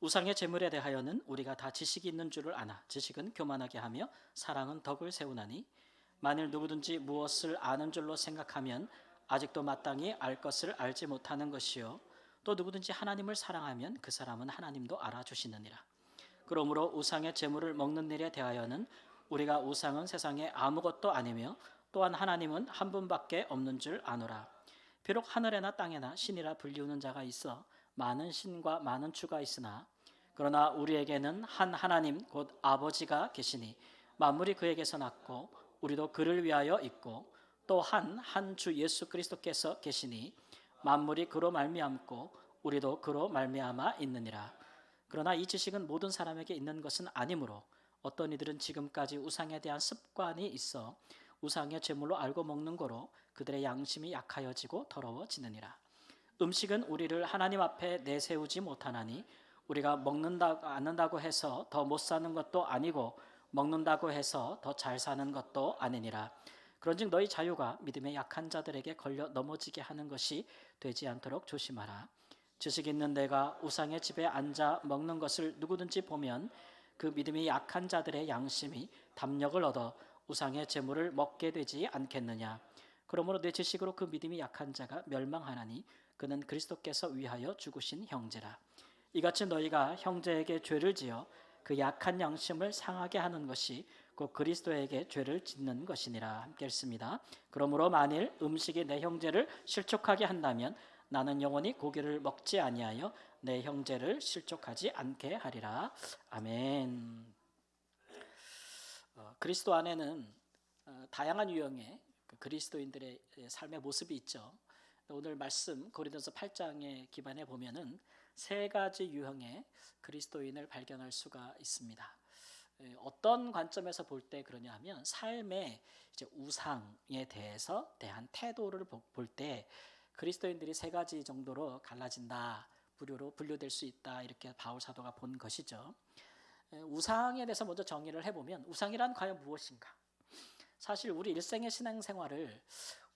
우상의 제물에 대하여는 우리가 다 지식이 있는 줄을 아나 지식은 교만하게 하며 사랑은 덕을 세우나니 만일 누구든지 무엇을 아는 줄로 생각하면 아직도 마땅히 알 것을 알지 못하는 것이요 또 누구든지 하나님을 사랑하면 그 사람은 하나님도 알아주시느니라. 그러므로 우상의 제물을 먹는 일에 대하여는 우리가 우상은 세상에 아무것도 아니며 또한 하나님은 한 분밖에 없는 줄 아노라. 비록 하늘에나 땅에나 신이라 불리우는 자가 있어 많은 신과 많은 주가 있으나 그러나 우리에게는 한 하나님 곧 아버지가 계시니 만물이 그에게서 났고 우리도 그를 위하여 있고 또 한 주 예수 그리스도께서 계시니 만물이 그로 말미암고 우리도 그로 말미암아 있느니라. 그러나 이 지식은 모든 사람에게 있는 것은 아니므로 어떤 이들은 지금까지 우상에 대한 습관이 있어 우상의 제물로 알고 먹는 거로 그들의 양심이 약하여지고 더러워지느니라. 음식은 우리를 하나님 앞에 내세우지 못하나니 우리가 먹는다고 않는다고 해서 더 못 사는 것도 아니고 먹는다고 해서 더 잘 사는 것도 아니니라. 그런즉 너희 자유가 믿음의 약한 자들에게 걸려 넘어지게 하는 것이 되지 않도록 조심하라. 지식 있는 내가 우상의 집에 앉아 먹는 것을 누구든지 보면 그 믿음이 약한 자들의 양심이 담력을 얻어 우상의 제물을 먹게 되지 않겠느냐. 그러므로 내 지식으로 그 믿음이 약한 자가 멸망하나니 그는 그리스도께서 위하여 죽으신 형제라. 이같이 너희가 형제에게 죄를 지어 그 약한 양심을 상하게 하는 것이 곧 그리스도에게 죄를 짓는 것이니라. 함께 읽습니다. 그러므로 만일 음식이 내 형제를 실족하게 한다면 나는 영원히 고기를 먹지 아니하여 내 형제를 실족하지 않게 하리라. 아멘. 그리스도 안에는 다양한 유형의 그리스도인들의 삶의 모습이 있죠. 오늘 말씀 고린도서 8장에 기반해 보면은 세 가지 유형의 그리스도인을 발견할 수가 있습니다. 어떤 관점에서 볼 때 그러냐 하면 삶의 이제 우상에 대한 태도를 볼 때 그리스도인들이 세 가지 정도로 갈라진다, 부류로 분류될 수 있다, 이렇게 바울 사도가 본 것이죠. 우상에 대해서 먼저 정의를 해보면 우상이란 과연 무엇인가? 사실 우리 일생의 신앙생활을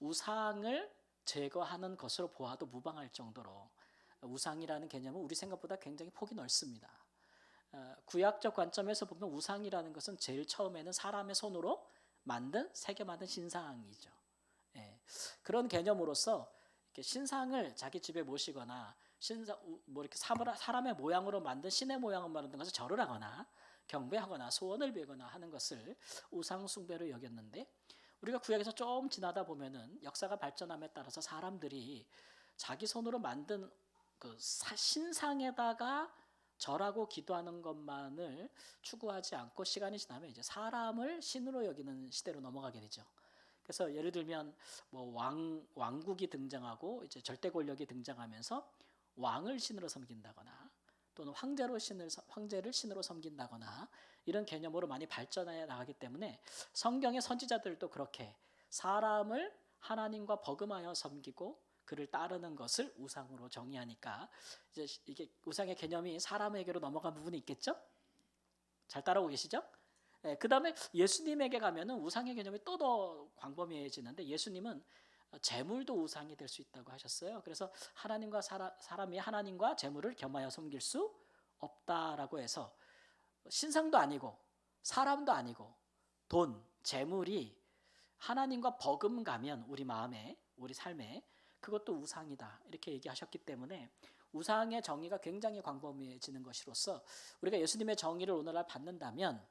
우상을 제거하는 것으로 보아도 무방할 정도로 우상이라는 개념은 우리 생각보다 굉장히 폭이 넓습니다. 구약적 관점에서 보면 우상이라는 것은 제일 처음에는 사람의 손으로 새겨 만든 신상이죠. 그런 개념으로서 이렇게 신상을 자기 집에 모시거나 이렇게 사람의 모양으로 만든 신의 모양을 만든 것을 절을 하거나 경배하거나 소원을 빌거나 하는 것을 우상 숭배로 여겼는데 우리가 구약에서 좀 지나다 보면은 역사가 발전함에 따라서 사람들이 자기 손으로 만든 그 신상에다가 절하고 기도하는 것만을 추구하지 않고 시간이 지나면 이제 사람을 신으로 여기는 시대로 넘어가게 되죠. 그래서 예를 들면 뭐 왕국이 등장하고 이제 절대 권력이 등장하면서 왕을 신으로 섬긴다거나 또는 황제를 신으로 섬긴다거나 이런 개념으로 많이 발전해 나가기 때문에 성경의 선지자들도 그렇게 사람을 하나님과 버금하여 섬기고 그를 따르는 것을 우상으로 정의하니까 이제 이게 우상의 개념이 사람에게로 넘어간 부분이 있겠죠? 잘 따라오고 계시죠? 그 다음에 예수님에게 가면은 우상의 개념이 또 더 광범위해지는데 예수님은 재물도 우상이 될 수 있다고 하셨어요. 그래서 사람이 하나님과 재물을 겸하여 섬길 수 없다라고 해서 신상도 아니고 사람도 아니고 돈, 재물이 하나님과 버금가면 우리 마음에, 우리 삶에 그것도 우상이다 이렇게 얘기하셨기 때문에 우상의 정의가 굉장히 광범위해지는 것으로서 우리가 예수님의 정의를 오늘날 받는다면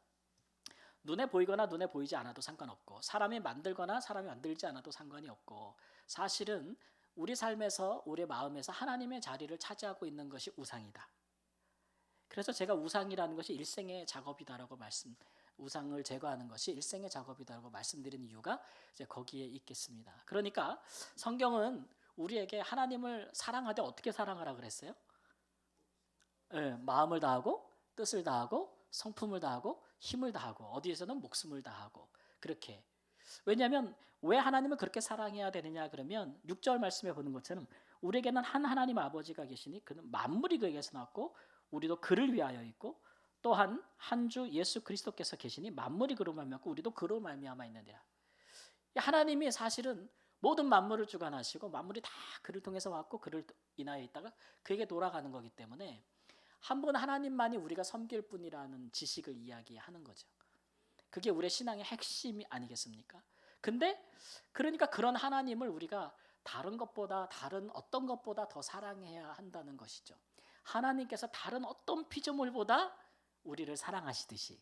눈에 보이거나 눈에 보이지 않아도 상관없고 사람이 만들거나 사람이 만들지 않아도 상관이 없고 사실은 우리 삶에서 우리 마음에서 하나님의 자리를 차지하고 있는 것이 우상이다. 그래서 제가 우상이라는 것이 일생의 작업이다라고 우상을 제거하는 것이 일생의 작업이다라고 말씀드린 이유가 이제 거기에 있겠습니다. 그러니까 성경은 우리에게 하나님을 사랑하되 어떻게 사랑하라 그랬어요? 마음을 다하고 뜻을 다하고 성품을 다하고 힘을 다하고 어디에서는 목숨을 다하고 그렇게. 왜냐하면 왜 하나님을 그렇게 사랑해야 되느냐 그러면 6절 말씀에 보는 것처럼 우리에게는 한 하나님 아버지가 계시니 그는 만물이 그에게서 났고 우리도 그를 위하여 있고 또한 한 주 예수 그리스도께서 계시니 만물이 그로 말미암고 우리도 그로 말미암아 있느니라. 하나님이 사실은 모든 만물을 주관하시고 만물이 다 그를 통해서 왔고 그를 인하여 있다가 그에게 돌아가는 거기 때문에 한 분 하나님만이 우리가 섬길 뿐이라는 지식을 이야기하는 거죠. 그게 우리의 신앙의 핵심이 아니겠습니까? 근데 그러니까 그런 하나님을 우리가 다른 것보다, 다른 어떤 것보다 더 사랑해야 한다는 것이죠. 하나님께서 다른 어떤 피조물보다 우리를 사랑하시듯이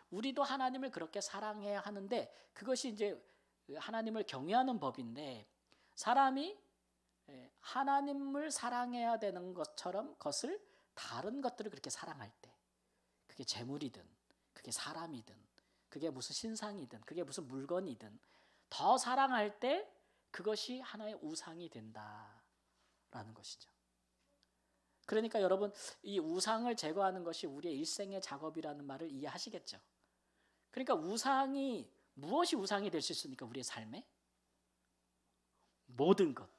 우리도 하나님을 그렇게 사랑해야 하는데, 그것이 이제 하나님을 경외하는 법인데, 사람이 하나님을 사랑해야 되는 것처럼 것을, 다른 것들을 그렇게 사랑할 때, 그게 재물이든 그게 사람이든 그게 무슨 신상이든 그게 무슨 물건이든 더 사랑할 때 그것이 하나의 우상이 된다라는 것이죠. 그러니까 여러분, 이 우상을 제거하는 것이 우리의 일생의 작업이라는 말을 이해하시겠죠. 그러니까 무엇이 우상이 될 수 있습니까? 우리의 삶에 모든 것,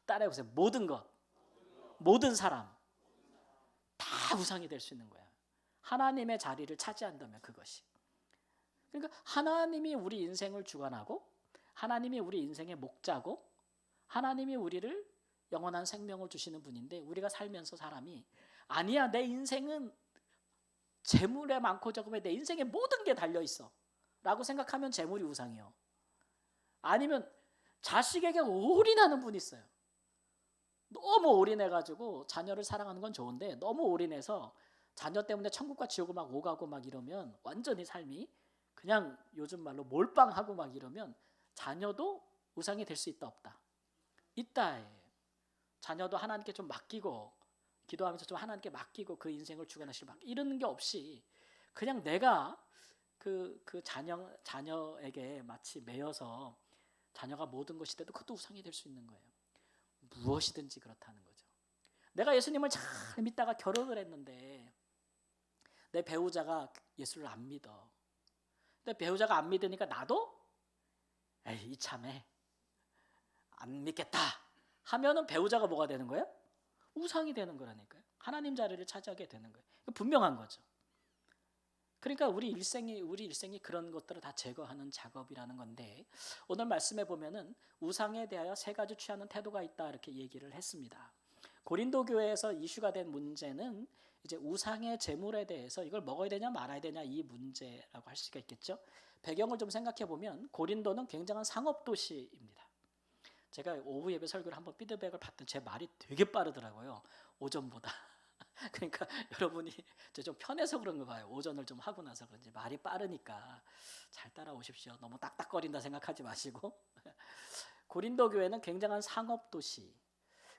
따라해보세요. 모든 것, 모든 사람 다 우상이 될 수 있는 거야. 하나님의 자리를 차지한다면 그것이. 그러니까 하나님이 우리 인생을 주관하고, 하나님이 우리 인생의 목자고, 하나님이 우리를 영원한 생명을 주시는 분인데, 우리가 살면서 사람이 아니야, 내 인생은 재물에 많고 적음에 내 인생의 모든 게 달려있어 라고 생각하면 재물이 우상이요. 아니면 자식에게 올인하는 분이 있어요. 너무 올인해가지고 자녀를 사랑하는 건 좋은데 너무 올인해서 자녀 때문에 천국과 지옥을 막 오가고 막 이러면, 완전히 삶이 그냥 요즘 말로 몰빵하고 막 이러면 자녀도 우상이 될 수 있다 없다? 있다. 자녀도 하나님께 좀 맡기고, 기도하면서 좀 하나님께 맡기고 그 인생을 주관하시고 이런 게 없이 그냥 내가 그 자녀에게 마치 매여서 자녀가 모든 것이 돼도 그것도 우상이 될 수 있는 거예요. 무엇이든지 그렇다는 거죠. 내가 예수님을 잘 믿다가 결혼을 했는데 내 배우자가 예수를 안 믿어. 근데 배우자가 안 믿으니까 나도 에이 이참에 안 믿겠다 하면은 배우자가 뭐가 되는 거예요? 우상이 되는 거라니까요. 하나님 자리를 차지하게 되는 거예요. 분명한 거죠. 그러니까 우리 일생이 그런 것들을 다 제거하는 작업이라는 건데, 오늘 말씀에 보면은 우상에 대하여 세 가지 취하는 태도가 있다 이렇게 얘기를 했습니다. 고린도 교회에서 이슈가 된 문제는 이제 우상의 제물에 대해서 이걸 먹어야 되냐 말아야 되냐 이 문제라고 할 수가 있겠죠. 배경을 좀 생각해 보면 고린도는 굉장한 상업 도시입니다. 제가 오후 예배 설교를 한번 피드백을 받던, 제 말이 되게 빠르더라고요. 오전보다. 그러니까 여러분이 좀 편해서 그런 거 봐요. 오전을 좀 하고 나서 그런지 말이 빠르니까 잘 따라오십시오. 너무 딱딱거린다 생각하지 마시고. 고린도 교회는 굉장한 상업 도시.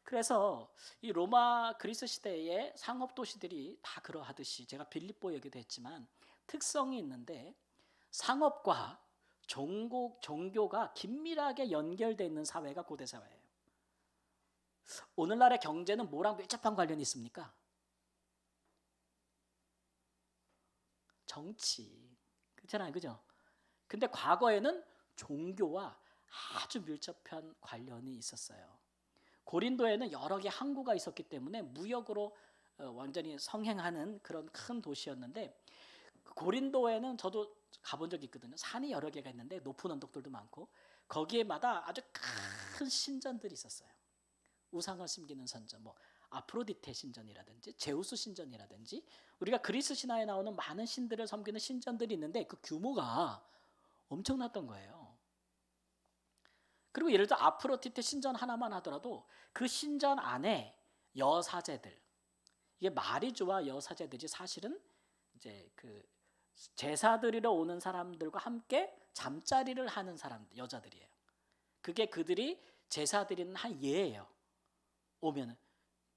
그래서 이 로마 그리스 시대의 상업 도시들이 다 그러하듯이, 제가 빌립보 얘기도 했지만 특성이 있는데, 상업과 종교가 긴밀하게 연결되어 있는 사회가 고대 사회예요. 오늘날의 경제는 뭐랑 밀접한 관련이 있습니까? 정치. 그렇잖아요. 그죠? 근데 과거에는 종교와 아주 밀접한 관련이 있었어요. 고린도에는 여러 개 항구가 있었기 때문에 무역으로 완전히 성행하는 그런 큰 도시였는데, 고린도에는 저도 가본 적이 있거든요. 산이 여러 개가 있는데 높은 언덕들도 많고 거기에마다 아주 큰 신전들이 있었어요. 우상을 섬기는 선전, 뭐 아프로디테 신전이라든지 제우스 신전이라든지, 우리가 그리스 신화에 나오는 많은 신들을 섬기는 신전들이 있는데 그 규모가 엄청났던 거예요. 그리고 예를 들어 아프로디테 신전 하나만 하더라도 그 신전 안에 여사제들, 이게 마리주와 여사제들이 사실은 이제 그 제사 드리러 오는 사람들과 함께 잠자리를 하는 사람들, 여자들이에요. 그게 그들이 제사 드리는 한 예예요. 오면은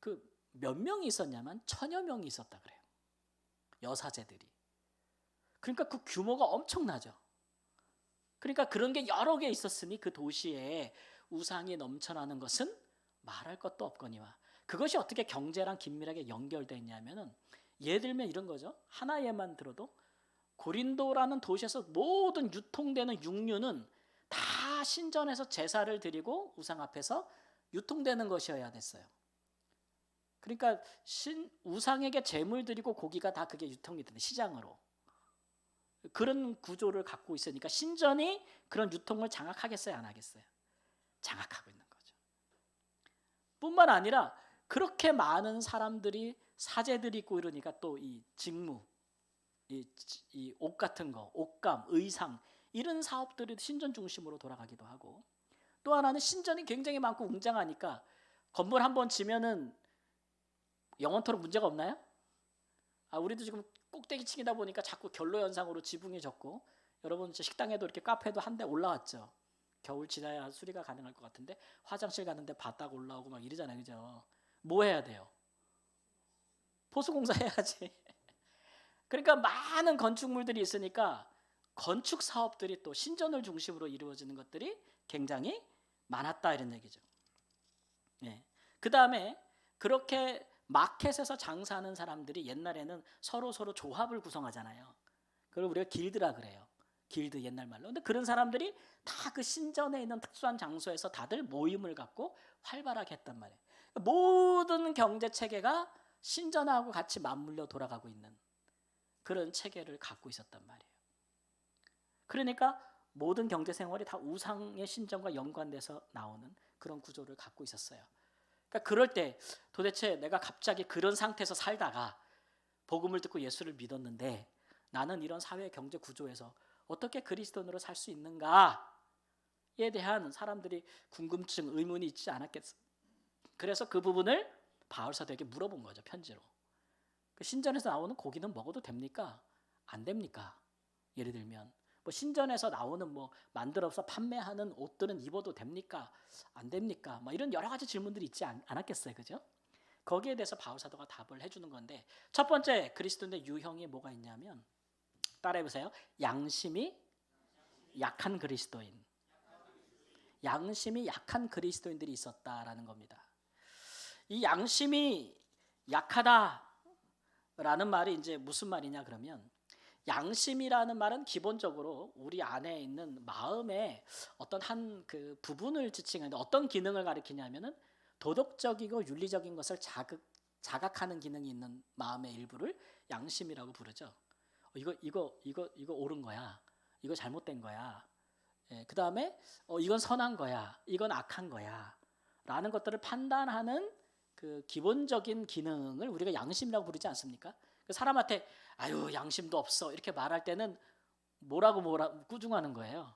그 몇 명이 있었냐면 1000여 명이 있었다 그래요. 여사제들이. 그러니까 그 규모가 엄청나죠. 그러니까 그런 게 여러 개 있었으니 그 도시에 우상이 넘쳐나는 것은 말할 것도 없거니와. 그것이 어떻게 경제랑 긴밀하게 연결되어 있냐면은, 예를 들면 이런 거죠. 하나 예만 들어도 고린도라는 도시에서 모든 유통되는 육류는 다 신전에서 제사를 드리고 우상 앞에서 유통되는 것이어야 됐어요. 그러니까 우상에게 제물 드리고 고기가 다 그게 유통이 되는 시장으로. 그런 구조를 갖고 있으니까 신전이 그런 유통을 장악하겠어요, 안 하겠어요? 장악하고 있는 거죠. 뿐만 아니라 그렇게 많은 사람들이 사제들이 있고 이러니까 또 이 직무, 이 옷 같은 거, 옷감, 의상 이런 사업들이 신전 중심으로 돌아가기도 하고, 또 하나는 신전이 굉장히 많고 웅장하니까 건물 한번 지면은 영원토록 문제가 없나요? 우리도 지금 꼭대기 층이다 보니까 자꾸 결로 현상으로 지붕이 졌고, 여러분 식당에도 이렇게 카페도 한 대 올라왔죠. 겨울 지나야 수리가 가능할 것 같은데 화장실 가는데 바닥 올라오고 막 이러잖아요, 그죠? 뭐 해야 돼요? 보수공사 해야지. 그러니까 많은 건축물들이 있으니까 건축 사업들이 또 신전을 중심으로 이루어지는 것들이 굉장히 많았다 이런 얘기죠. 예. 그 다음에 그렇게 마켓에서 장사하는 사람들이 옛날에는 서로 조합을 구성하잖아요. 그걸 우리가 길드라 그래요. 길드 옛날 말로. 근데 그런 사람들이 다 그 신전에 있는 특수한 장소에서 다들 모임을 갖고 활발하게 했단 말이에요. 모든 경제 체계가 신전하고 같이 맞물려 돌아가고 있는 그런 체계를 갖고 있었단 말이에요. 그러니까 모든 경제 생활이 다 우상의 신전과 연관돼서 나오는 그런 구조를 갖고 있었어요. 그러니까 그럴 때 도대체 내가 갑자기 그런 상태에서 살다가 복음을 듣고 예수를 믿었는데 나는 이런 사회 경제 구조에서 어떻게 그리스도인으로 살 수 있는가에 대한 사람들이 궁금증, 의문이 있지 않았겠어요. 그래서 그 부분을 바울 사도에게 물어본 거죠, 편지로. 그 신전에서 나오는 고기는 먹어도 됩니까? 안 됩니까? 예를 들면 뭐 신전에서 나오는 뭐 만들어서 판매하는 옷들은 입어도 됩니까? 안 됩니까? 뭐 이런 여러 가지 질문들이 있지 않았겠어요, 그죠? 거기에 대해서 바울 사도가 답을 해주는 건데, 첫 번째 그리스도인의 유형이 뭐가 있냐면, 따라해보세요. 양심이 약한 그리스도인. 양심이 약한 그리스도인들이 있었다라는 겁니다. 이 양심이 약하다라는 말이 이제 무슨 말이냐 그러면, 양심이라는 말은 기본적으로 우리 안에 있는 마음의 어떤 한 그 부분을 지칭하는데, 어떤 기능을 가리키냐면은 도덕적이고 윤리적인 것을 자각하는 기능이 있는 마음의 일부를 양심이라고 부르죠. 이거 옳은 거야. 이거 잘못된 거야. 예, 그 다음에 이건 선한 거야. 이건 악한 거야. 라는 것들을 판단하는 그 기본적인 기능을 우리가 양심이라고 부르지 않습니까? 사람한테 아유 양심도 없어 이렇게 말할 때는 뭐라고 꾸중하는 거예요.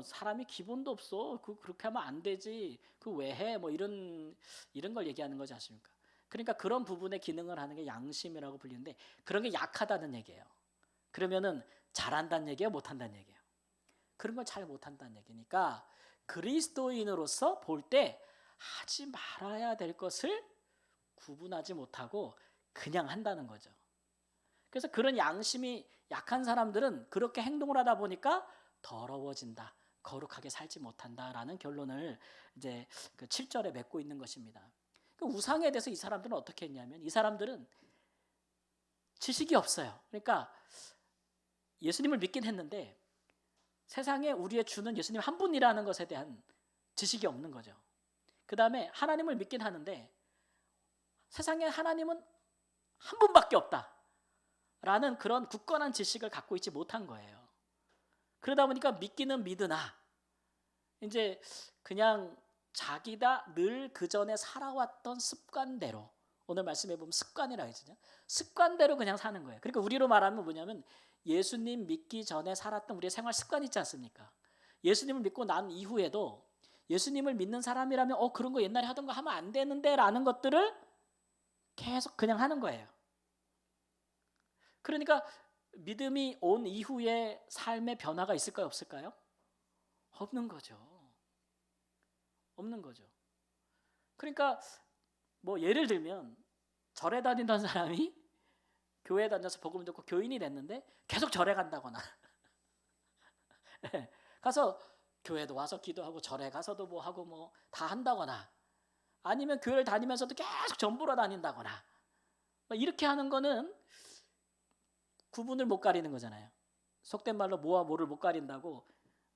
사람이 기본도 없어. 그렇게 하면 안 되지. 그 왜 해? 뭐 이런 걸 얘기하는 거지 않습니까? 그러니까 그런 부분의 기능을 하는 게 양심이라고 불리는데, 그런 게 약하다는 얘기예요. 그러면은 잘한다는 얘기예요, 못한다는 얘기예요? 그런 걸 잘 못한다는 얘기니까 그리스도인으로서 볼 때 하지 말아야 될 것을 구분하지 못하고 그냥 한다는 거죠. 그래서 그런 양심이 약한 사람들은 그렇게 행동을 하다 보니까 더러워진다, 거룩하게 살지 못한다라는 결론을 이제 그 7절에 맺고 있는 것입니다. 그 우상에 대해서 이 사람들은 어떻게 했냐면, 이 사람들은 지식이 없어요. 그러니까 예수님을 믿긴 했는데 세상에 우리의 주는 예수님 한 분이라는 것에 대한 지식이 없는 거죠. 그 다음에 하나님을 믿긴 하는데 세상에 하나님은 한 분밖에 없다라는 그런 굳건한 지식을 갖고 있지 못한 거예요. 그러다 보니까 믿기는 믿으나 이제 그냥 자기가 늘 그 전에 살아왔던 습관대로, 오늘 말씀해 보면 습관이라고 했잖아요. 습관대로 그냥 사는 거예요. 그러니까 우리로 말하면 뭐냐면 예수님 믿기 전에 살았던 우리의 생활 습관 있지 않습니까? 예수님을 믿고 난 이후에도 예수님을 믿는 사람이라면 그런 거 옛날에 하던 거 하면 안 되는데 라는 것들을 계속 그냥 하는 거예요. 그러니까 믿음이 온 이후에 삶의 변화가 있을까요, 없을까요? 없는 거죠. 없는 거죠. 그러니까 뭐 예를 들면 절에 다니던 사람이 교회에 다녀서 복음 듣고 교인이 됐는데 계속 절에 간다거나 가서 교회도 와서 기도하고 절에 가서도 뭐 하고 뭐 다 한다거나, 아니면 교회를 다니면서도 계속 전보러 다닌다거나, 이렇게 하는 거는 구분을 못 가리는 거잖아요. 속된 말로 뭐와 뭐를 못 가린다고,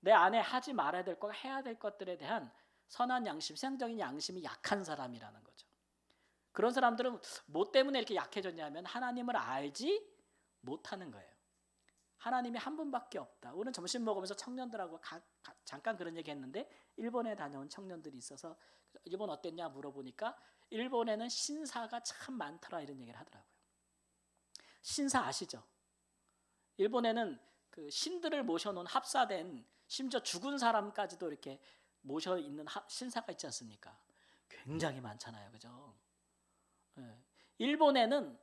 내 안에 하지 말아야 될 거, 해야 될 것들에 대한 선한 양심, 세상적인 양심이 약한 사람이라는 거죠. 그런 사람들은 뭐 때문에 이렇게 약해졌냐면 하나님을 알지 못하는 거예요. 하나님이 한 분밖에 없다. 오늘 점심 먹으면서 청년들하고 잠깐 그런 얘기 했는데 일본에 다녀온 청년들이 있어서 일본 어땠냐 물어보니까 일본에는 신사가 참 많더라 이런 얘기를 하더라고요. 신사 아시죠? 일본에는 그 신들을 모셔놓은 합사된 심지어 죽은 사람까지도 이렇게 모셔 있는 신사가 있지 않습니까? 굉장히 많잖아요, 그죠? 네. 일본에는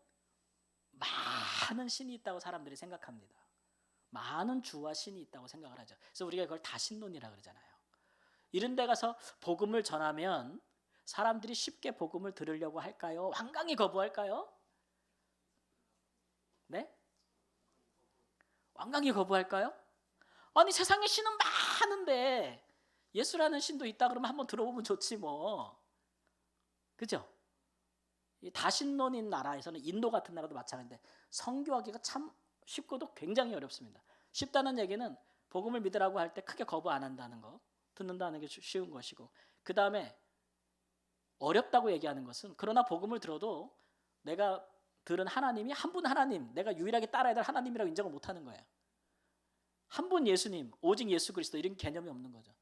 많은 신이 있다고 사람들이 생각합니다. 많은 주와 신이 있다고 생각을 하죠. 그래서 우리가 그걸 다신론이라 그러잖아요. 이런 데 가서 복음을 전하면 사람들이 쉽게 복음을 들으려고 할까요? 완강히 거부할까요? 네? 완강히 거부할까요? 아니 세상에 신은 많은데 예수라는 신도 있다 그러면 한번 들어보면 좋지 뭐. 그죠? 이 다신론인 나라에서는 인도 같은 나라도 마찬가지인데 선교하기가 참 쉽고도 굉장히 어렵습니다. 쉽다는 얘기는 복음을 믿으라고 할 때 크게 거부 안 한다는 거, 듣는다는 게 쉬운 것이고, 그 다음에 어렵다고 얘기하는 것은 그러나 복음을 들어도 내가 들은 하나님이 한 분 하나님, 내가 유일하게 따라야 될 하나님이라고 인정을 못하는 거예요. 한 분 예수님, 오직 예수 그리스도 이런 개념이 없는 거죠.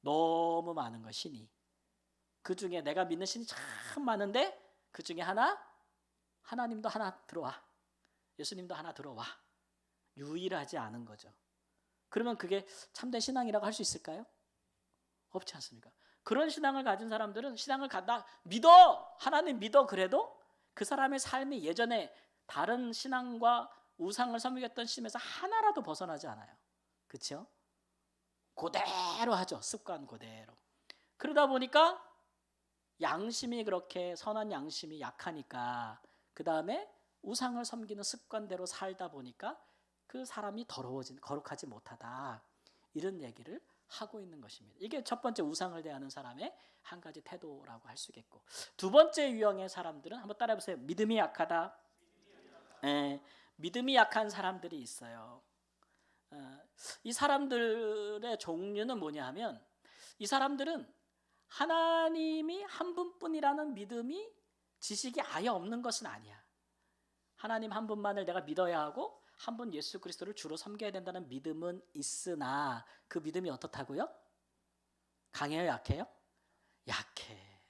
너무 많은 거 신이. 그 중에 내가 믿는 신이 참 많은데 그 중에 하나님도 하나 들어와. 예수님도 하나 들어와. 유일하지 않은 거죠. 그러면 그게 참된 신앙이라고 할 수 있을까요? 없지 않습니까? 그런 신앙을 가진 사람들은 신앙을 갖다 믿어! 하나님 믿어! 그래도 그 사람의 삶이 예전에 다른 신앙과 우상을 섬기겠던 심에서 하나라도 벗어나지 않아요. 그렇죠? 그대로 하죠. 습관 그대로. 그러다 보니까 양심이 그렇게 선한 양심이 약하니까 그 다음에 우상을 섬기는 습관대로 살다 보니까 그 사람이 거룩하지 못하다. 이런 얘기를 하고 있는 것입니다. 이게 첫 번째 우상을 대하는 사람의 한 가지 태도라고 할 수 있겠고, 두 번째 유형의 사람들은 한번 따라해 보세요. 믿음이 약하다. 믿음이 약한 사람들이 있어요. 이 사람들의 종류는 뭐냐 하면 이 사람들은 하나님이 한 분뿐이라는 믿음이 지식이 아예 없는 것은 아니야. 하나님 한 분만을 내가 믿어야 하고 한 분 예수 그리스도를 주로 섬겨야 된다는 믿음은 있으나 그 믿음이 어떻다고요? 강해요? 약해요? 약해.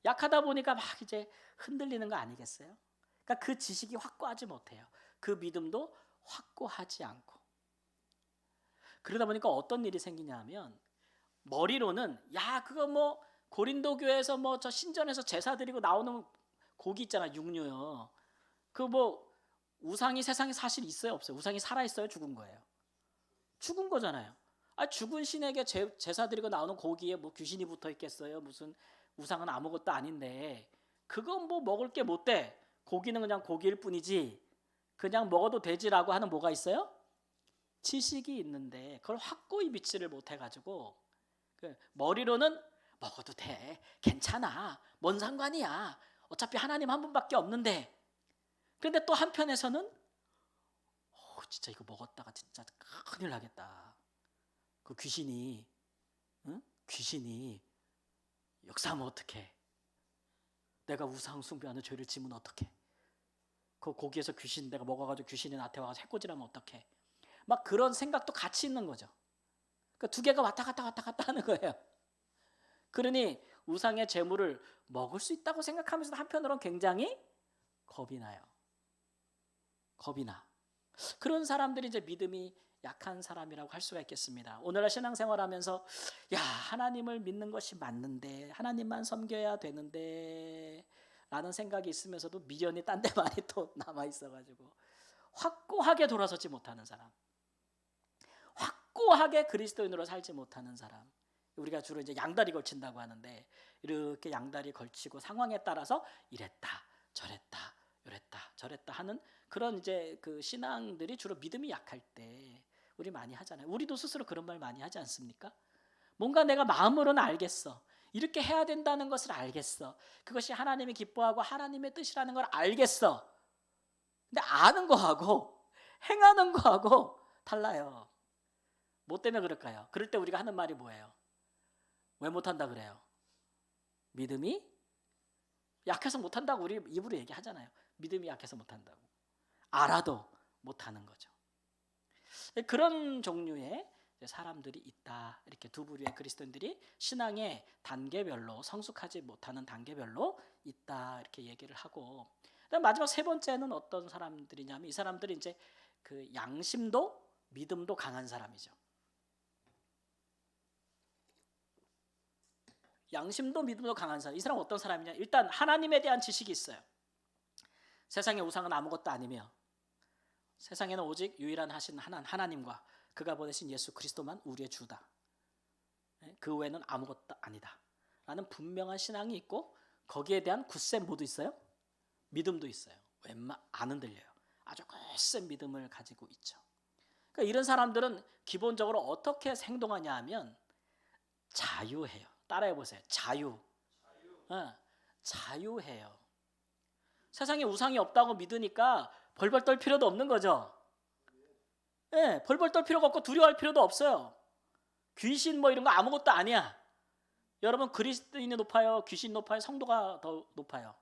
약하다 보니까 막 이제 흔들리는 거 아니겠어요? 그러니까 그 지식이 확고하지 못해요. 그 믿음도 확고하지 않고. 그러다 보니까 어떤 일이 생기냐면 머리로는 야 그거 뭐 고린도 교회에서 뭐 저 신전에서 제사 드리고 나오는 고기 있잖아 육류요. 그 뭐 우상이 세상에 사실 있어요 없어요? 우상이 살아 있어요 죽은 거예요? 죽은 거잖아요. 죽은 신에게 제사 드리고 나오는 고기에 뭐 귀신이 붙어 있겠어요? 무슨 우상은 아무것도 아닌데 그건 뭐 먹을 게 못 돼. 고기는 그냥 고기일 뿐이지 그냥 먹어도 되지라고 하는 뭐가 있어요? 지식이 있는데 그걸 확고히 믿지를 못해가지고 머리로는 먹어도 돼 괜찮아 뭔 상관이야 어차피 하나님 한 분밖에 없는데 그런데 또 한편에서는 진짜 이거 먹었다가 진짜 큰일 나겠다 그 귀신이 귀신이 역사하면 어떡해 내가 우상 숭배하는 죄를 지면 어떡해 그 고기에서 귀신 내가 먹어가지고 귀신이 나한테 와서 해코지라면 어떡해 막 그런 생각도 같이 있는 거죠. 그러니까 두 개가 왔다 갔다 하는 거예요. 그러니 우상의 재물을 먹을 수 있다고 생각하면서도 한편으로는 굉장히 겁이 나요. 겁이 나. 그런 사람들이 이제 믿음이 약한 사람이라고 할 수가 있겠습니다. 오늘날 신앙생활하면서 야 하나님을 믿는 것이 맞는데 하나님만 섬겨야 되는데 라는 생각이 있으면서도 미련이 딴 데 많이 또 남아 있어가지고 확고하게 돌아서지 못하는 사람 확고하게 그리스도인으로 살지 못하는 사람 우리가 주로 이제 양다리 걸친다고 하는데 이렇게 양다리 걸치고 상황에 따라서 이랬다 저랬다 이랬다 저랬다 하는 그런 이제 그 신앙들이 주로 믿음이 약할 때 우리 많이 하잖아요. 우리도 스스로 그런 말 많이 하지 않습니까? 뭔가 내가 마음으로는 알겠어. 이렇게 해야 된다는 것을 알겠어. 그것이 하나님이 기뻐하고 하나님의 뜻이라는 걸 알겠어. 근데 아는 거하고 행하는 거하고 달라요. 뭐 때문에 그럴까요? 그럴 때 우리가 하는 말이 뭐예요? 왜 못한다 그래요? 믿음이 약해서 못한다고 우리 입으로 얘기하잖아요. 믿음이 약해서 못한다고. 알아도 못하는 거죠. 그런 종류의 사람들이 있다. 이렇게 두 부류의 그리스도인들이 신앙의 단계별로 성숙하지 못하는 단계별로 있다. 이렇게 얘기를 하고, 그다음 마지막 세 번째는 어떤 사람들이냐면 이 사람들이 이제 그 양심도 믿음도 강한 사람이죠. 양심도 믿음도 강한 사람. 이 사람은 어떤 사람이냐? 일단 하나님에 대한 지식이 있어요. 세상의 우상은 아무것도 아니며 세상에는 오직 유일한 하신 하나님과 그가 보내신 예수 그리스도만 우리의 주다. 그 외에는 아무것도 아니다. 라는 분명한 신앙이 있고 거기에 대한 굳센 뭐도 있어요? 믿음도 있어요. 안 흔들려요. 아주 굳센 믿음을 가지고 있죠. 그러니까 이런 사람들은 기본적으로 어떻게 행동하냐 하면 자유해요. 따라해 보세요. 자유해요. 세상에 우상이 없다고 믿으니까 벌벌 떨 필요도 없는 거죠. 네, 벌벌 떨 필요가 없고 두려워할 필요도 없어요. 귀신 뭐 이런 거 아무것도 아니야. 여러분 그리스도인이 높아요? 귀신 높아요? 성도가 더 높아요?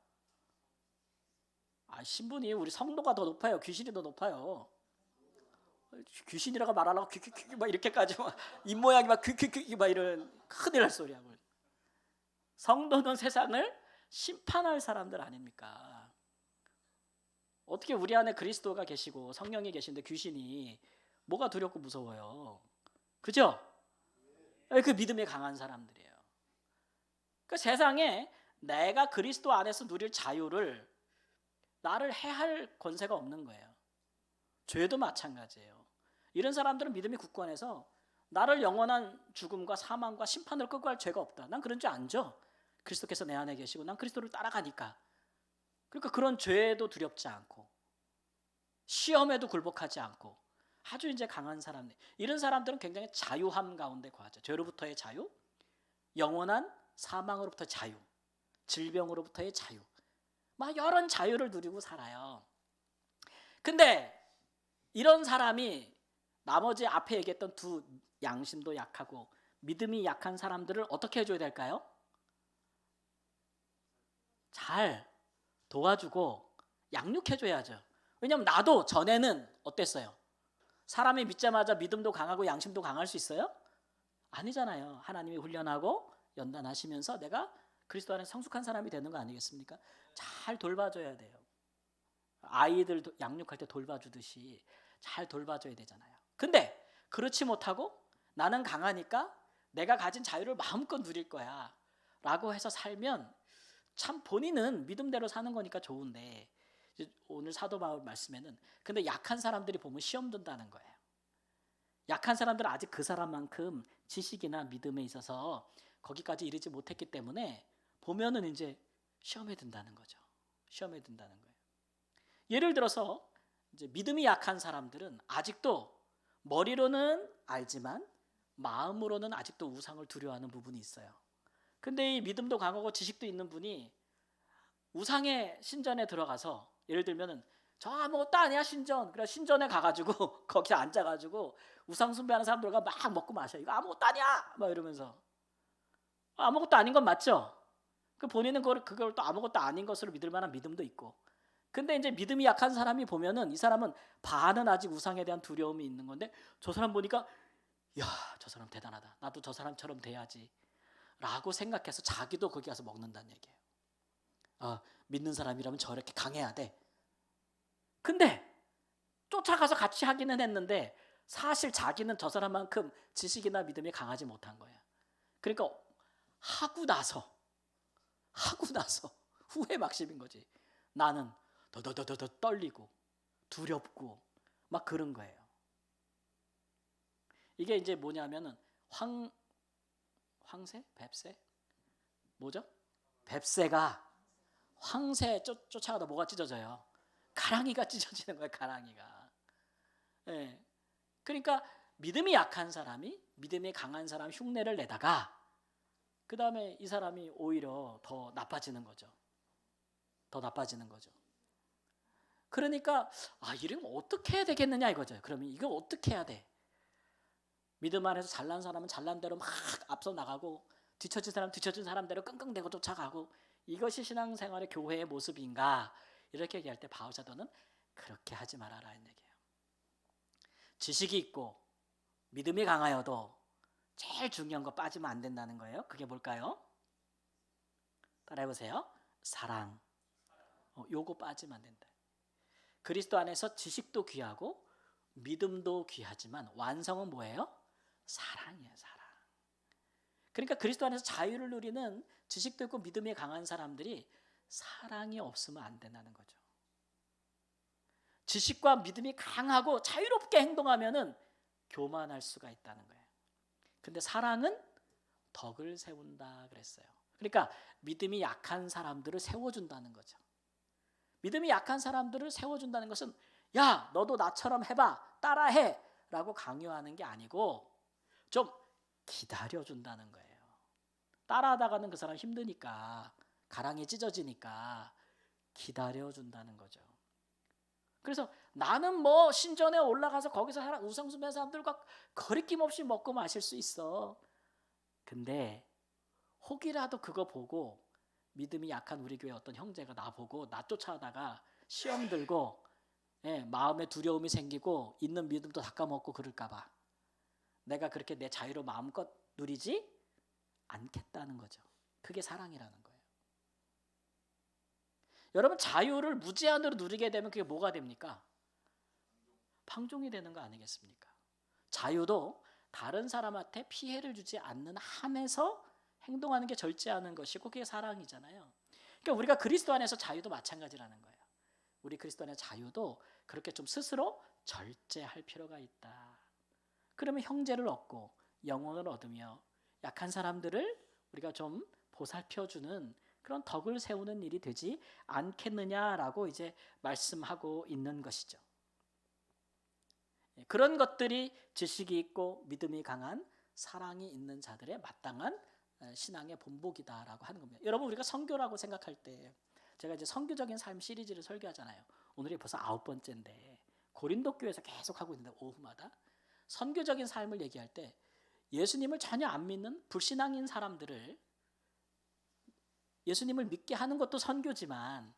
신분이 우리 성도가 더 높아요? 귀신이 더 높아요? 귀신이라고 말하려고 퀴퀴퀴 막 이렇게까지 막 입모양이 막 퀴퀴퀴 막 이런 큰일 날 소리하고. 성도는 세상을 심판할 사람들 아닙니까? 어떻게 우리 안에 그리스도가 계시고 성령이 계신데 귀신이 뭐가 두렵고 무서워요? 그죠? 그 믿음이 강한 사람들이에요. 그 세상에 내가 그리스도 안에서 누릴 자유를 나를 해할 권세가 없는 거예요. 죄도 마찬가지예요. 이런 사람들은 믿음이 굳건해서 나를 영원한 죽음과 사망과 심판으로 끌고 갈 죄가 없다. 난 그런 죄 안 져. 그리스도께서 내 안에 계시고 난 그리스도를 따라가니까. 그러니까 그런 죄도 두렵지 않고 시험에도 굴복하지 않고 아주 이제 강한 사람들. 이런 사람들은 굉장히 자유함 가운데 거하죠. 죄로부터의 자유, 영원한 사망으로부터의 자유, 질병으로부터의 자유. 막 여러 자유를 누리고 살아요. 근데 이런 사람이 나머지 앞에 얘기했던 두 양심도 약하고 믿음이 약한 사람들을 어떻게 해줘야 될까요? 잘 도와주고 양육해줘야죠. 왜냐하면 나도 전에는 어땠어요? 사람이 믿자마자 믿음도 강하고 양심도 강할 수 있어요? 아니잖아요. 하나님이 훈련하고 연단하시면서 내가 그리스도 안에 성숙한 사람이 되는 거 아니겠습니까? 잘 돌봐줘야 돼요. 아이들 양육할 때 돌봐주듯이 잘 돌봐줘야 되잖아요. 근데 그렇지 못하고 나는 강하니까 내가 가진 자유를 마음껏 누릴 거야 라고 해서 살면 참 본인은 믿음대로 사는 거니까 좋은데 오늘 사도 바울 말씀에는 근데 약한 사람들이 보면 시험 든다는 거예요. 약한 사람들은 아직 그 사람만큼 지식이나 믿음에 있어서 거기까지 이르지 못했기 때문에 보면은 이제 시험에 든다는 거죠. 시험에 든다는 거예요. 예를 들어서 이제 믿음이 약한 사람들은 아직도 머리로는 알지만 마음으로는 아직도 우상을 두려워하는 부분이 있어요. 근데 이 믿음도 강하고 지식도 있는 분이 우상의 신전에 들어가서 예를 들면은 저 아무것도 아니야 신전. 그래 신전에 가가지고 거기 앉아가지고 우상 숭배하는 사람들과 막 먹고 마셔. 이거 아무것도 아니야. 막 이러면서 아무것도 아닌 건 맞죠. 그 본인은 그걸 또 아무것도 아닌 것으로 믿을 만한 믿음도 있고. 근데 이제 믿음이 약한 사람이 보면은 이 사람은 반은 아직 우상에 대한 두려움이 있는 건데 저 사람 보니까 야, 저 사람 대단하다. 나도 저 사람처럼 돼야지. 라고 생각해서 자기도 거기 가서 먹는다는 얘기예요. 믿는 사람이라면 저렇게 강해야 돼. 근데 쫓아가서 같이 하기는 했는데 사실 자기는 저 사람만큼 지식이나 믿음이 강하지 못한 거예요. 그러니까 하고 나서 후회 막심인 거지. 나는 더더더더 떨리고 두렵고 막 그런 거예요. 이게 이제 뭐냐면은 황새? 뱁새? 뭐죠? 뱁새가 황새 쫓아가다 뭐가 찢어져요? 가랑이가 찢어지는 거예요. 가랑이가. 네. 그러니까 믿음이 약한 사람이 믿음이 강한 사람 흉내를 내다가 그 다음에 이 사람이 오히려 더 나빠지는 거죠. 더 나빠지는 거죠. 그러니까 이러면 어떻게 해야 되겠느냐 이거죠. 그러면 이거 어떻게 해야 돼? 믿음 안에서 잘난 사람은 잘난 대로 막 앞서 나가고 뒤처진 사람 뒤처진 사람대로 끙끙대고 쫓아가고 이것이 신앙생활의 교회의 모습인가? 이렇게 얘기할 때 바울 사도는 그렇게 하지 말아라 는 얘기예요. 지식이 있고 믿음이 강하여도 제일 중요한 거 빠지면 안 된다는 거예요. 그게 뭘까요? 따라해보세요. 사랑. 요거 빠지면 안 된다. 그리스도 안에서 지식도 귀하고 믿음도 귀하지만 완성은 뭐예요? 사랑이에요. 사랑. 그러니까 그리스도 안에서 자유를 누리는 지식도 있고 믿음이 강한 사람들이 사랑이 없으면 안 된다는 거죠. 지식과 믿음이 강하고 자유롭게 행동하면은 교만할 수가 있다는 거예요. 근데 사랑은 덕을 세운다 그랬어요. 그러니까 믿음이 약한 사람들을 세워준다는 거죠. 믿음이 약한 사람들을 세워준다는 것은 야, 너도 나처럼 해봐, 따라해 라고 강요하는 게 아니고 좀 기다려준다는 거예요. 따라하다가는 그 사람 힘드니까, 가랑이 찢어지니까 기다려준다는 거죠. 그래서 나는 뭐 신전에 올라가서 거기서 우상숭배하는 사람들과 거리낌 없이 먹고 마실 수 있어. 근데 혹이라도 그거 보고 믿음이 약한 우리 교회 어떤 형제가 나보고 나 쫓아다가 시험 들고 마음에 두려움이 생기고 있는 믿음도 닦아먹고 그럴까 봐 내가 그렇게 내 자유로 마음껏 누리지 않겠다는 거죠. 그게 사랑이라는 거예요. 여러분 자유를 무제한으로 누리게 되면 그게 뭐가 됩니까? 방종이 되는 거 아니겠습니까? 자유도 다른 사람한테 피해를 주지 않는 한에서 행동하는 게 절제하는 것이고 그게 사랑이잖아요. 그러니까 우리가 그리스도 안에서 자유도 마찬가지라는 거예요. 우리 그리스도 안의 자유도 그렇게 좀 스스로 절제할 필요가 있다. 그러면 형제를 얻고 영혼을 얻으며 약한 사람들을 우리가 좀 보살펴주는 그런 덕을 세우는 일이 되지 않겠느냐라고 이제 말씀하고 있는 것이죠. 그런 것들이 지식이 있고 믿음이 강한 사랑이 있는 자들의 마땅한 신앙의 본보기다라고 하는 겁니다. 여러분 우리가 선교라고 생각할 때 제가 이제 선교적인 삶 시리즈를 설교하잖아요. 오늘이 벌써 9번째인데 고린도 교회에서 계속 하고 있는데 오후마다 선교적인 삶을 얘기할 때 예수님을 전혀 안 믿는 불신앙인 사람들을 예수님을 믿게 하는 것도 선교지만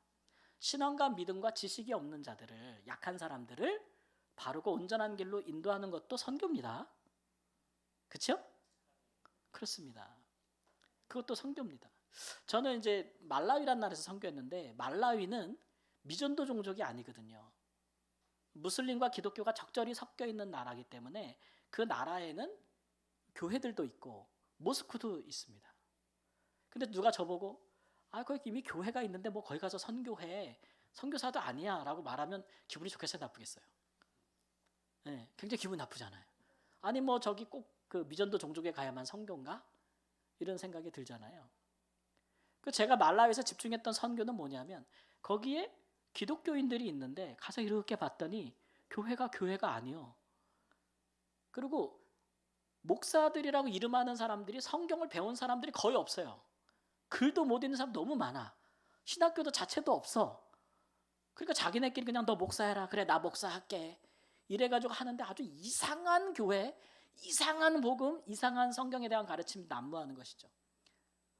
신앙과 믿음과 지식이 없는 자들을 약한 사람들을 바르고 온전한 길로 인도하는 것도 선교입니다. 그렇죠? 그렇습니다. 그것도 선교입니다. 저는 이제 말라위라는 나라에서 선교했는데 말라위는 미전도 종족이 아니거든요. 무슬림과 기독교가 적절히 섞여 있는 나라이기 때문에 그 나라에는 교회들도 있고 모스크도 있습니다. 근데 누가 저보고 거기 이미 교회가 있는데 뭐 거기 가서 선교해, 선교사도 아니야 라고 말하면 기분이 좋겠어요, 나쁘겠어요? 네, 굉장히 기분 나쁘잖아요. 아니 뭐 저기 꼭 그 미전도 종족에 가야만 선교인가? 이런 생각이 들잖아요. 그 제가 말라위에서 집중했던 선교는 뭐냐면 거기에 기독교인들이 있는데 가서 이렇게 봤더니 교회가 아니요. 그리고 목사들이라고 이름하는 사람들이 성경을 배운 사람들이 거의 없어요. 글도 못 읽는 사람 너무 많아. 신학교도 자체도 없어. 그러니까 자기네끼리 그냥 너 목사해라. 그래 나 목사할게. 이래가지고 하는데 아주 이상한 교회, 이상한 복음, 이상한 성경에 대한 가르침 난무하는 것이죠.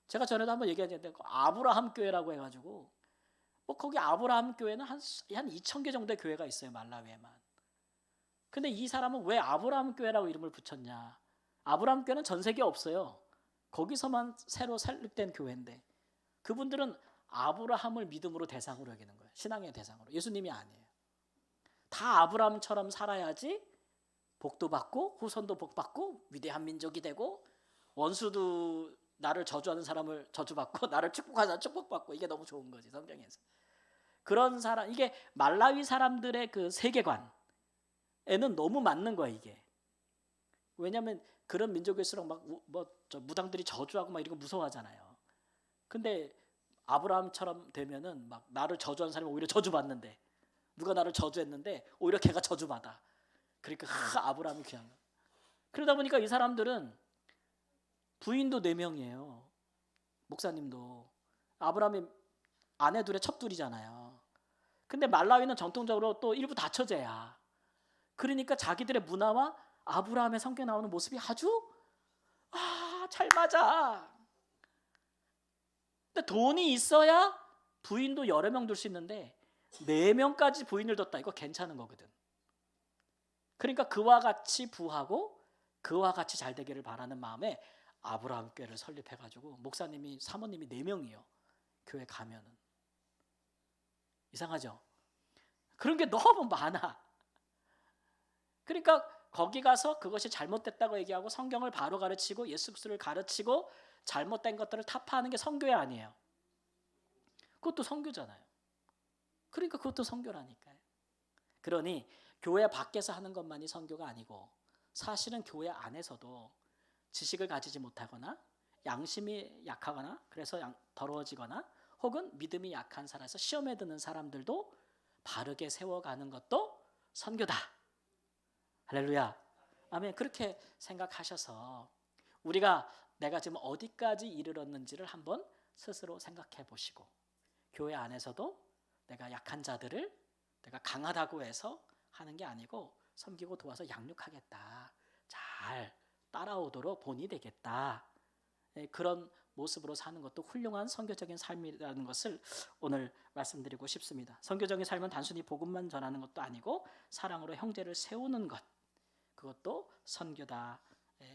제가 전에도 한번 얘기했는데 아브라함 교회라고 해가지고 뭐 거기 아브라함 교회는 한 2,000개 정도의 교회가 있어요. 말라위에만. 근데 이 사람은 왜 아브라함 교회라고 이름을 붙였냐? 아브라함 교회는 전 세계에 없어요. 거기서만 새로 설립된 교회인데 그분들은 아브라함을 믿음으로 대상으로 여기는 거예요. 신앙의 대상으로. 예수님이 아니에요. 다 아브라함처럼 살아야지 복도 받고 후손도 복 받고 위대한 민족이 되고 원수도 나를 저주하는 사람을 저주받고 나를 축복하는 사람 축복받고 이게 너무 좋은 거지 성경에서. 그런 사람 이게 말라위 사람들의 그 세계관에는 너무 맞는 거야 이게. 왜냐하면 그런 민족일수록 막 무당들이 저주하고 막 이런 거 무서워하잖아요. 근데 아브라함처럼 되면은 막 나를 저주한 사람이 오히려 저주받는데 누가 나를 저주했는데 오히려 걔가 저주받아. 그러니까 아브라함이 귀한 거야. 그러다 보니까 이 사람들은 부인도 4명이에요. 목사님도. 아브라함이 아내 둘의 첩둘이잖아요. 근데 말라위는 전통적으로 또 일부 다처제야. 그러니까 자기들의 문화와 아브라함의 성경에 나오는 모습이 아주 잘 맞아. 근데 돈이 있어야 부인도 여러 명 둘 수 있는데 4명까지 부인을 뒀다. 이거 괜찮은 거거든. 그러니까 그와 같이 부하고 그와 같이 잘 되기를 바라는 마음에 아브라함 교회를 설립해가지고 목사님이 사모님이 4명이요. 교회 가면은 이상하죠? 그런 게 너무 많아. 그러니까 거기 가서 그것이 잘못됐다고 얘기하고 성경을 바로 가르치고 예수 그리스도를 가르치고 잘못된 것들을 타파하는 게 선교회 아니에요. 그것도 선교잖아요. 그러니까 그것도 선교라니까요. 그러니 교회 밖에서 하는 것만이 선교가 아니고 사실은 교회 안에서도 지식을 가지지 못하거나 양심이 약하거나 그래서 더러워지거나 혹은 믿음이 약한 사람에서 시험에 드는 사람들도 바르게 세워가는 것도 선교다. 할렐루야. 아멘. 그렇게 생각하셔서 우리가 내가 지금 어디까지 이르렀는지를 한번 스스로 생각해 보시고 교회 안에서도 내가 약한 자들을 내가 강하다고 해서 하는 게 아니고 섬기고 도와서 양육하겠다. 잘 따라오도록 본이 되겠다. 그런 모습으로 사는 것도 훌륭한 선교적인 삶이라는 것을 오늘 말씀드리고 싶습니다. 선교적인 삶은 단순히 복음만 전하는 것도 아니고 사랑으로 형제를 세우는 것, 그것도 선교다.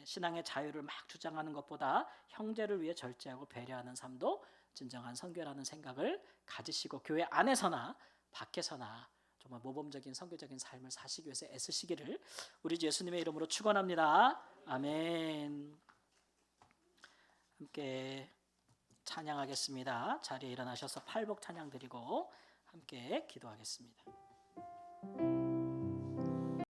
신앙의 자유를 막 주장하는 것보다 형제를 위해 절제하고 배려하는 삶도 진정한 선교라는 생각을 가지시고 교회 안에서나 밖에서나 정말 모범적인 선교적인 삶을 사시기 위해서 애쓰시기를 우리 주 예수님의 이름으로 축원합니다. 아멘. 함께 찬양하겠습니다. 자리에 일어나셔서 팔복 찬양 드리고 함께 기도하겠습니다.